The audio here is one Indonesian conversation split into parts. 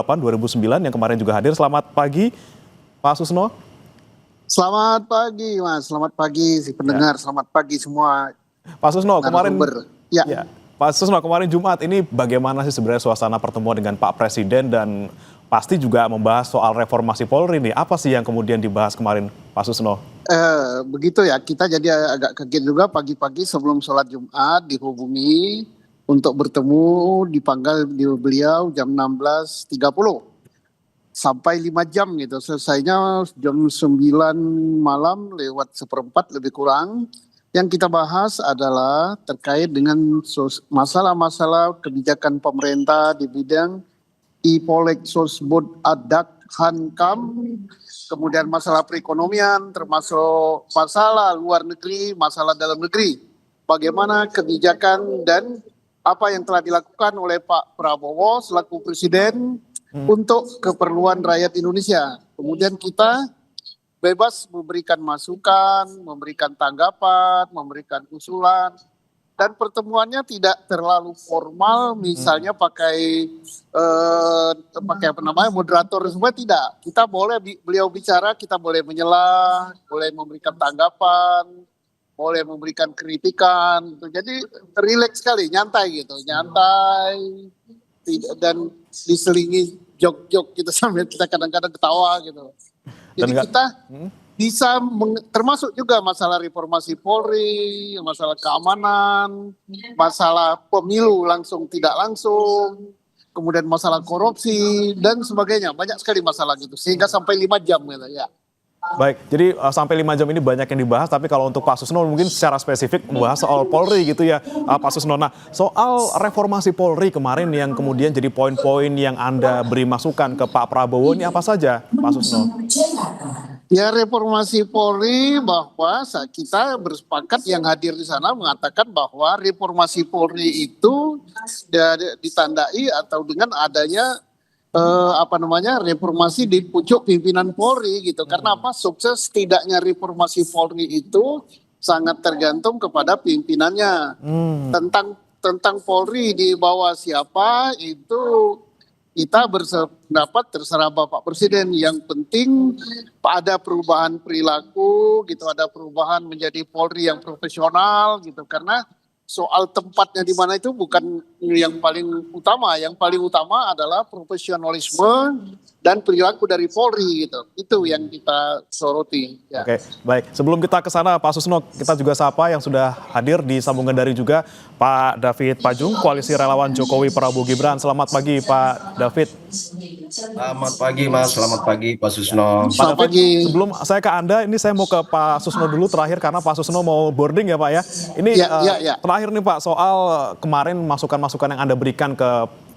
2009 yang kemarin juga hadir. Selamat pagi, Pak Susno. Selamat pagi, Mas. Selamat pagi, si pendengar. Selamat pagi semua. Pak Susno, kemarin Ya. Pak Susno, kemarin Jumat ini bagaimana sih sebenarnya suasana pertemuan dengan Pak Presiden dan pasti juga membahas soal reformasi Polri nih. Apa sih yang kemudian dibahas kemarin, Pak Susno? Begitu ya, kita jadi agak kaget juga pagi-pagi sebelum sholat Jumat dihubungi untuk bertemu, dipanggil di beliau jam 16.30. Sampai 5 jam gitu, selesainya jam 9 malam lewat seperempat lebih kurang. Yang kita bahas adalah terkait dengan masalah-masalah kebijakan pemerintah di bidang Ipolek, Sosbud, Adak, Hankam, kemudian masalah perekonomian, termasuk masalah luar negeri, masalah dalam negeri. Bagaimana kebijakan dan apa yang telah dilakukan oleh Pak Prabowo selaku Presiden untuk keperluan rakyat Indonesia. Kemudian kita bebas memberikan masukan, memberikan tanggapan, memberikan usulan. Dan pertemuannya tidak terlalu formal, misalnya pakai moderator semua, tidak. Kita boleh beliau bicara, kita boleh menyela, boleh memberikan tanggapan, boleh memberikan kritikan gitu. Jadi rileks sekali, nyantai gitu, nyantai dan diselingi jok-jok gitu sambil kita kadang-kadang ketawa gitu. Jadi kita bisa termasuk juga masalah reformasi Polri, masalah keamanan, masalah pemilu langsung tidak langsung, kemudian masalah korupsi dan sebagainya. Banyak sekali masalah gitu sehingga sampai 5 jam gitu ya. Baik, jadi sampai 5 jam ini banyak yang dibahas, tapi kalau untuk Pak Susno mungkin secara spesifik membahas soal Polri gitu ya, Pak Susno. Nah, soal reformasi Polri kemarin yang kemudian jadi poin-poin yang Anda beri masukan ke Pak Prabowo, ini apa saja, Pak Susno? Ya, reformasi Polri, bahwa kita bersepakat yang hadir di sana mengatakan bahwa reformasi Polri itu ditandai atau dengan adanya reformasi di pucuk pimpinan Polri gitu. Karena apa? Sukses tidaknya reformasi Polri itu sangat tergantung kepada pimpinannya. Tentang Polri di bawah siapa itu kita berpendapat terserah Bapak Presiden. Yang penting ada perubahan perilaku gitu, ada perubahan menjadi Polri yang profesional gitu. Karena soal tempatnya di mana itu bukan yang paling utama. Yang paling utama adalah profesionalisme dan perilaku dari Polri gitu. Itu yang kita soroti. Ya. Oke, baik. Sebelum kita ke sana, Pak Susno, kita juga sapa yang sudah hadir di sambungan daring juga, Pak David Pajung, Koalisi Relawan Jokowi Prabowo Gibran. Selamat pagi, Pak David. Selamat pagi, Mas. Selamat pagi, Pak Susno. Pak David, sebelum saya ke Anda, ini saya mau ke Pak Susno dulu terakhir karena Pak Susno mau boarding ya, Pak ya. Ini terakhir nih Pak, soal kemarin masukan-masukan yang Anda berikan ke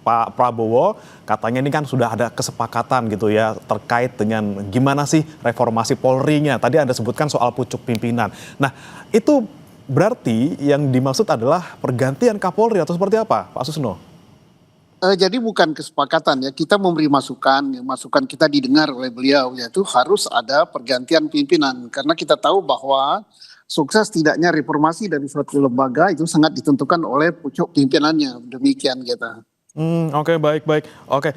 Pak Prabowo, katanya ini kan sudah ada kesepakatan gitu ya terkait dengan gimana sih reformasi Polri-nya. Tadi Anda sebutkan soal pucuk pimpinan. Nah, itu berarti yang dimaksud adalah pergantian Kapolri atau seperti apa, Pak Susno? Jadi bukan kesepakatan ya, kita memberi masukan kita didengar oleh beliau, yaitu harus ada pergantian pimpinan. Karena kita tahu bahwa sukses tidaknya reformasi dari suatu lembaga itu sangat ditentukan oleh pucuk pimpinannya, demikian kita. Oke, baik. Oke,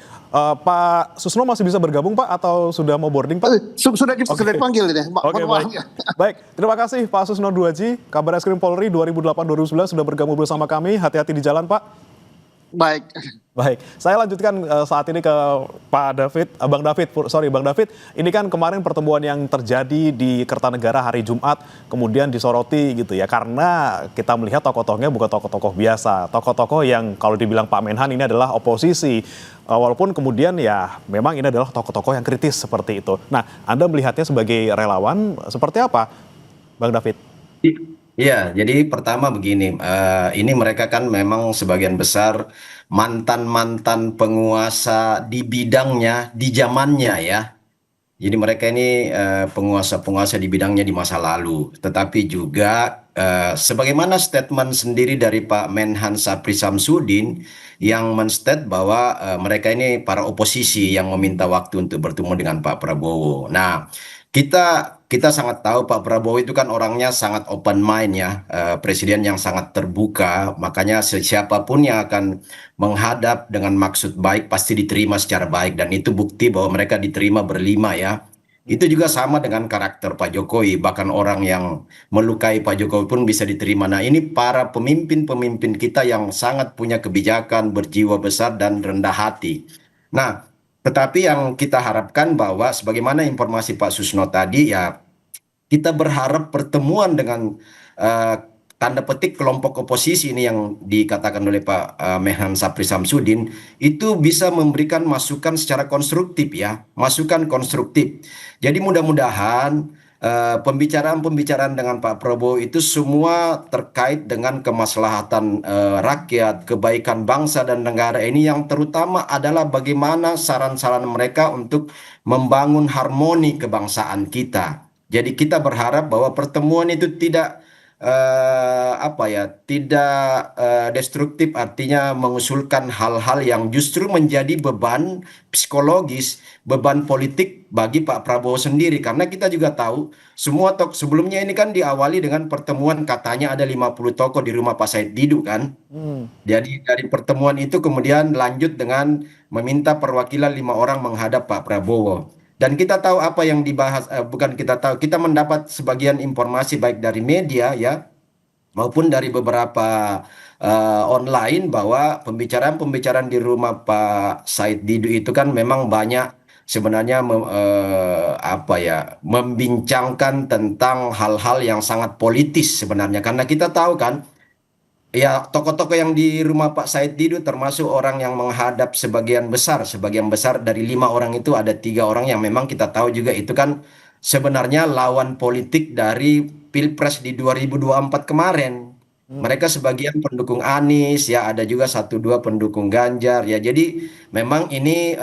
Pak Susno masih bisa bergabung Pak atau sudah mau boarding Pak? Sudah dipanggil ini. Oke, baik. Baik, terima kasih Pak Susno Duaji, Kabar Eskrim Polri 2008-2011 sudah bergabung bersama kami. Hati-hati di jalan Pak. Baik, saya lanjutkan saat ini ke Pak David, Bang David. Ini kan kemarin pertemuan yang terjadi di Kertanegara hari Jumat, kemudian disoroti gitu ya, karena kita melihat tokoh-tokohnya bukan tokoh-tokoh biasa, tokoh-tokoh yang kalau dibilang Pak Menhan ini adalah oposisi, walaupun kemudian ya memang ini adalah tokoh-tokoh yang kritis seperti itu. Nah, Anda melihatnya sebagai relawan seperti apa, Bang David? Iya, jadi pertama begini, ini mereka kan memang sebagian besar mantan-mantan penguasa di bidangnya, di zamannya ya. Jadi mereka ini penguasa-penguasa di bidangnya di masa lalu. Tetapi juga sebagaimana statement sendiri dari Pak Menhan Sapri Samsudin yang menstate bahwa mereka ini para oposisi yang meminta waktu untuk bertemu dengan Pak Prabowo. Nah, kita kita sangat tahu Pak Prabowo itu kan orangnya sangat open mind ya, presiden yang sangat terbuka, makanya siapapun yang akan menghadap dengan maksud baik pasti diterima secara baik, dan itu bukti bahwa mereka diterima berlima ya. Itu juga sama dengan karakter Pak Jokowi, bahkan orang yang melukai Pak Jokowi pun bisa diterima. Nah, ini para pemimpin-pemimpin kita yang sangat punya kebijakan, berjiwa besar dan rendah hati. Nah, tetapi yang kita harapkan bahwa sebagaimana informasi Pak Susno tadi ya, kita berharap pertemuan dengan eh, tanda petik kelompok oposisi ini yang dikatakan oleh Pak Mehan Sapri Samsudin itu bisa memberikan masukan secara konstruktif ya, masukan konstruktif. Jadi mudah-mudahan pembicaraan-pembicaraan dengan Pak Prabowo itu semua terkait dengan kemaslahatan rakyat, kebaikan bangsa dan negara ini, yang terutama adalah bagaimana saran-saran mereka untuk membangun harmoni kebangsaan kita. Jadi kita berharap bahwa pertemuan itu tidak apa ya, tidak destruktif, artinya mengusulkan hal-hal yang justru menjadi beban psikologis, beban politik bagi Pak Prabowo sendiri. Karena kita juga tahu semua sebelumnya ini kan diawali dengan pertemuan katanya ada 50 tokoh di rumah Pak Said Didu kan. Jadi dari pertemuan itu kemudian lanjut dengan meminta perwakilan 5 orang menghadap Pak Prabowo. Dan kita tahu apa yang dibahas, bukan kita tahu, kita mendapat sebagian informasi baik dari media ya, maupun dari beberapa online, bahwa pembicaraan-pembicaraan di rumah Pak Said Didu itu kan memang banyak sebenarnya apa ya, membincangkan tentang hal-hal yang sangat politis sebenarnya. Karena kita tahu kan, ya, tokoh-tokoh yang di rumah Pak Said Didu termasuk orang yang menghadap sebagian besar dari 5 orang itu ada 3 orang yang memang kita tahu juga itu kan sebenarnya lawan politik dari Pilpres di 2024 kemarin. Mereka sebagian pendukung Anies, ya ada juga 1-2 pendukung Ganjar, ya. Jadi memang ini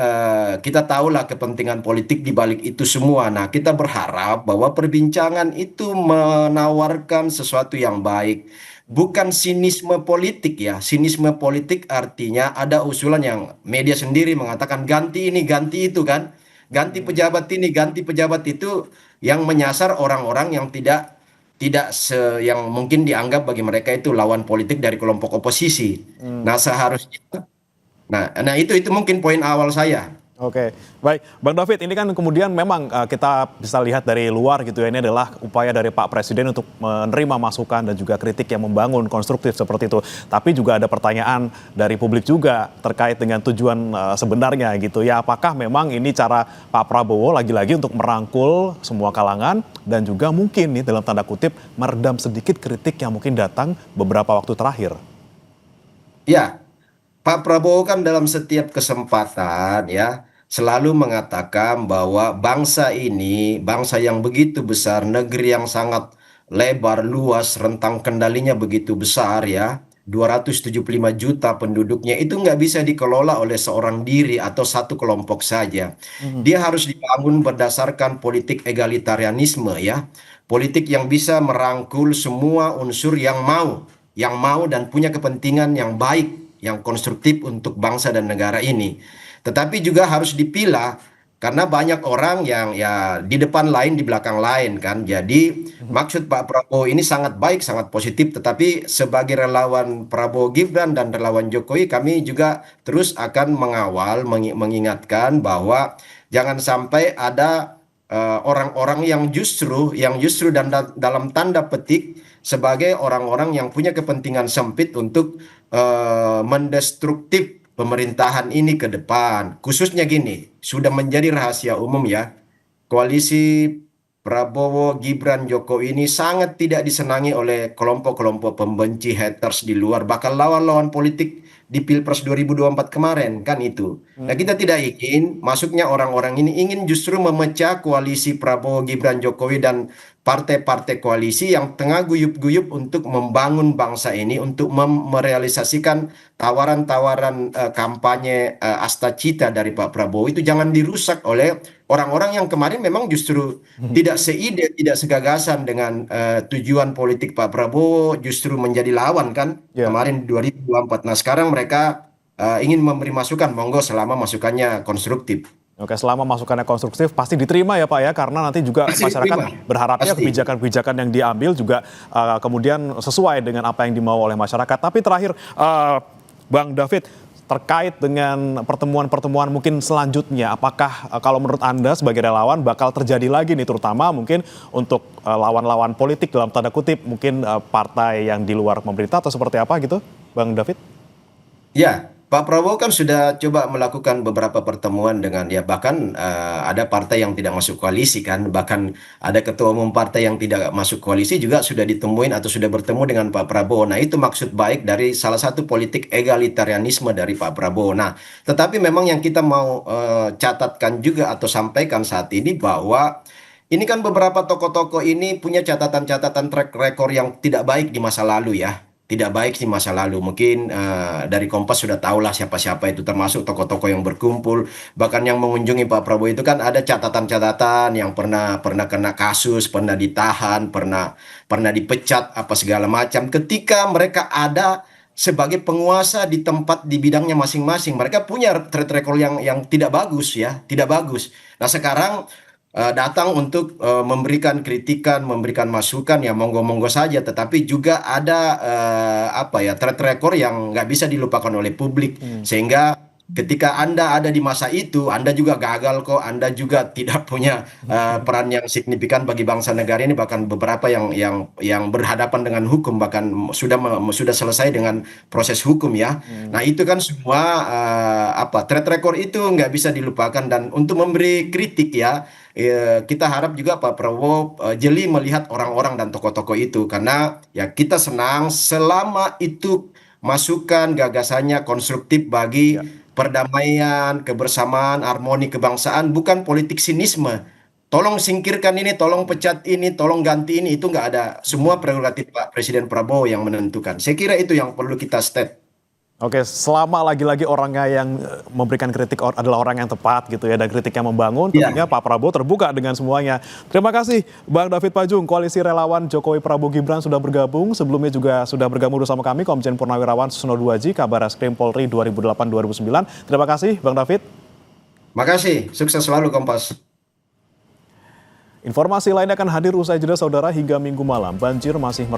kita tahulah kepentingan politik di balik itu semua. Nah, kita berharap bahwa perbincangan itu menawarkan sesuatu yang baik. Bukan sinisme politik ya. Sinisme politik artinya ada usulan yang media sendiri mengatakan ganti ini, ganti itu kan. Ganti pejabat ini, ganti pejabat itu, yang menyasar orang-orang yang tidak tidak yang mungkin dianggap bagi mereka itu lawan politik dari kelompok oposisi. Nah, seharusnya nah itu mungkin poin awal saya. Oke, baik. Bang David, ini kan kemudian memang kita bisa lihat dari luar gitu ya, ini adalah upaya dari Pak Presiden untuk menerima masukan dan juga kritik yang membangun, konstruktif seperti itu. Tapi juga ada pertanyaan dari publik juga terkait dengan tujuan sebenarnya gitu ya. Apakah memang ini cara Pak Prabowo lagi-lagi untuk merangkul semua kalangan dan juga mungkin nih dalam tanda kutip meredam sedikit kritik yang mungkin datang beberapa waktu terakhir? Ya, Pak Prabowo kan dalam setiap kesempatan ya selalu mengatakan bahwa bangsa ini, bangsa yang begitu besar, negeri yang sangat lebar, luas, rentang kendalinya begitu besar ya, 275 juta penduduknya, itu nggak bisa dikelola oleh seorang diri atau satu kelompok saja. Dia harus dibangun berdasarkan politik egalitarianisme ya, politik yang bisa merangkul semua unsur yang mau dan punya kepentingan yang baik, yang konstruktif untuk bangsa dan negara ini. Tetapi juga harus dipilah karena banyak orang yang ya di depan lain, di belakang lain kan. Jadi maksud Pak Prabowo ini sangat baik, sangat positif. Tetapi sebagai relawan Prabowo Gibran dan relawan Jokowi, kami juga terus akan mengawal, mengingatkan bahwa jangan sampai ada orang-orang yang justru dan dalam tanda petik sebagai orang-orang yang punya kepentingan sempit untuk mendestruktif pemerintahan ini ke depan. Khususnya gini, sudah menjadi rahasia umum ya, koalisi Prabowo, Gibran, Jokowi ini sangat tidak disenangi oleh kelompok-kelompok pembenci, haters di luar, bahkan lawan-lawan politik di Pilpres 2024 kemarin kan itu. Nah, kita tidak ingin masuknya orang-orang ini ingin justru memecah koalisi Prabowo, Gibran, Jokowi dan partai-partai koalisi yang tengah guyup-guyup untuk membangun bangsa ini, untuk merealisasikan tawaran-tawaran kampanye Astacita dari Pak Prabowo itu jangan dirusak oleh orang-orang yang kemarin memang justru tidak seide, tidak segagasan dengan tujuan politik Pak Prabowo, justru menjadi lawan kan kemarin 2024. Nah, sekarang mereka ingin memberi masukan, monggo selama masukannya konstruktif. Oke, selama masukannya konstruktif pasti diterima ya Pak ya, karena nanti juga Pasti masyarakat diterima. berharapnya Pasti. kebijakan-kebijakan yang diambil juga kemudian sesuai dengan apa yang dimau oleh masyarakat. Tapi terakhir, Bang David, terkait dengan pertemuan-pertemuan mungkin selanjutnya, apakah kalau menurut Anda sebagai relawan bakal terjadi lagi nih, terutama mungkin untuk lawan-lawan politik dalam tanda kutip, mungkin partai yang di luar pemerintah atau seperti apa gitu, Bang David? Ya, Pak Prabowo kan sudah coba melakukan beberapa pertemuan dengan ya bahkan ada partai yang tidak masuk koalisi kan, bahkan ada ketua umum partai yang tidak masuk koalisi juga sudah ditemuin atau sudah bertemu dengan Pak Prabowo. Nah, itu maksud baik dari salah satu politik egalitarianisme dari Pak Prabowo. Nah, tetapi memang yang kita mau catatkan juga atau sampaikan saat ini bahwa ini kan beberapa tokoh-tokoh ini punya catatan-catatan track record yang tidak baik di masa lalu ya. Tidak baik di masa lalu. Mungkin dari Kompas sudah tahulah siapa-siapa itu termasuk tokoh-tokoh yang berkumpul. Bahkan yang mengunjungi Pak Prabowo itu kan ada catatan-catatan yang pernah pernah kena kasus, pernah ditahan, pernah dipecat apa segala macam. Ketika mereka ada sebagai penguasa di tempat di bidangnya masing-masing, mereka punya track record yang tidak bagus ya, tidak bagus. Nah, sekarang datang untuk memberikan kritikan, memberikan masukan ya monggo-monggo saja, tetapi juga ada apa ya track record yang nggak bisa dilupakan oleh publik, sehingga ketika Anda ada di masa itu, Anda juga gagal kok, Anda juga tidak punya peran yang signifikan bagi bangsa negara ini, bahkan beberapa yang berhadapan dengan hukum, bahkan sudah selesai dengan proses hukum ya. Nah, itu kan semua apa track record itu nggak bisa dilupakan, dan untuk memberi kritik ya kita harap juga Pak Prabowo jeli melihat orang-orang dan tokoh-tokoh itu, karena ya kita senang selama itu masukan gagasannya konstruktif bagi perdamaian, kebersamaan, harmoni kebangsaan, bukan politik sinisme. Tolong singkirkan ini, tolong pecat ini, tolong ganti ini, itu nggak ada. Semua prerogatif Pak Presiden Prabowo yang menentukan. Saya kira itu yang perlu kita state. Oke, selama lagi-lagi orangnya yang memberikan kritik adalah orang yang tepat gitu ya, dan kritik yang membangun, Ya. tentunya Pak Prabowo terbuka dengan semuanya. Terima kasih Bang David Pajung, Koalisi Relawan Jokowi Prabowo Gibran sudah bergabung. Sebelumnya juga sudah bergabung bersama kami Komjen Purnawirawan Susno Duaji, Kabareskrim Polri 2008-2009. Terima kasih Bang David. Makasih, sukses selalu Kompas. Informasi lainnya akan hadir usai jeda saudara. Hingga Minggu malam banjir masih